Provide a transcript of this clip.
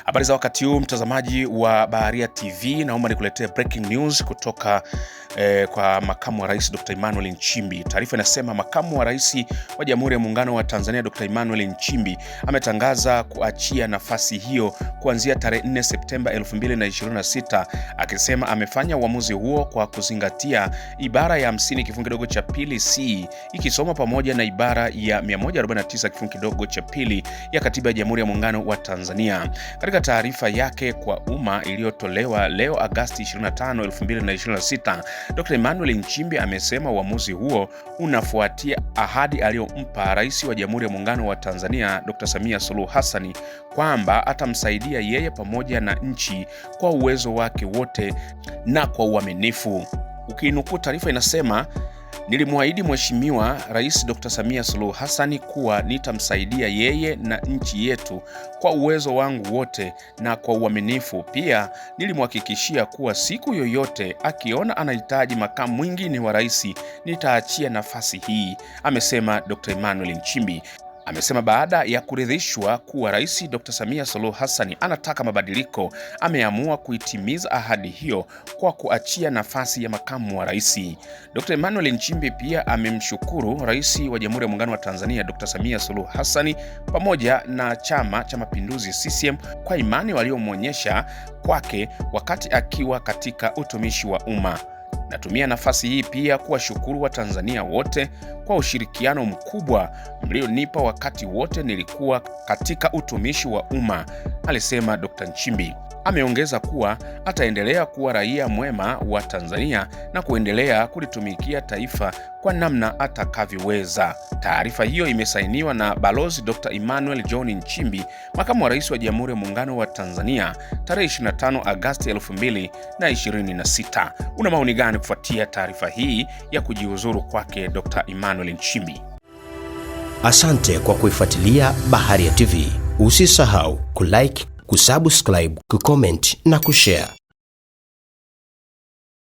Habari za wakati huu mtazamaji wa Baharia TV, naomba nikuletee breaking news kutoka kwa makamu wa rais Dr. Emmanuel Nchimbi. Taarifa inasema makamu wa rais wa Jamhuri ya Muungano wa Tanzania Dr. Emmanuel Nchimbi ametangaza kuachia nafasi hiyo kuanzia tarehe 4 Septemba 2026, akisema amefanya uamuzi huo kwa kuzingatia ibara ya 50 kifungu kidogo cha pili C ikisoma pamoja na ibara ya 149 kifungu kidogo cha pili ya Katiba ya Jamhuri ya Muungano wa Tanzania. Katika taarifa yake kwa umma iliyotolewa leo Agosti 25, 2026, Dr. Emmanuel Nchimbi amesema uamuzi huo unafuatia ahadi aliyompa Rais wa Jamhuri ya Muungano wa Tanzania Dr. Samia Suluhu Hassan kwamba atamsaidia yeye pamoja na nchi kwa uwezo wake wote na kwa uaminifu. Ukinukuu taarifa inasema, nilimwahidi Mheshimiwa Rais Dr. Samia Suluhu Hassan kuwa nitamsaidia yeye na nchi yetu kwa uwezo wangu wote na kwa uaminifu. Pia nilimhakikishia kuwa siku yoyote akiona anahitaji makamu mwingine wa rais nitaachia nafasi hii, amesema Dr. Emmanuel Nchimbi. Amesema baada ya kuridhishwa kuwa Rais Dr. Samia Suluhu Hassan anataka mabadiliko, ameamua kuitimiza ahadi hiyo kwa kuachia nafasi ya makamu wa rais. Dr. Emmanuel Nchimbi pia amemshukuru Rais wa Jamhuri ya Muungano wa Tanzania Dr. Samia Suluhu Hassan pamoja na Chama cha Mapinduzi CCM kwa imani waliomwonyesha kwake wakati akiwa katika utumishi wa umma. Natumia nafasi hii pia kuwashukuru Watanzania wote kwa ushirikiano mkubwa mlionipa wakati wote nilikuwa katika utumishi wa umma, alisema Dr. Nchimbi. Ameongeza kuwa ataendelea kuwa raia mwema wa Tanzania na kuendelea kulitumikia taifa kwa namna atakavyoweza. Taarifa hiyo imesainiwa na Balozi Dr. Emmanuel John Nchimbi, makamu wa rais wa Jamhuri ya Muungano wa Tanzania, tarehe 25 Agosti 2026. Una maoni gani kufuatia taarifa hii ya kujiuzuru kwake Dr. Emmanuel Nchimbi? Asante kwa kuifuatilia Baharia TV. Usisahau kulike, kusubscribe, kucomment na kushare.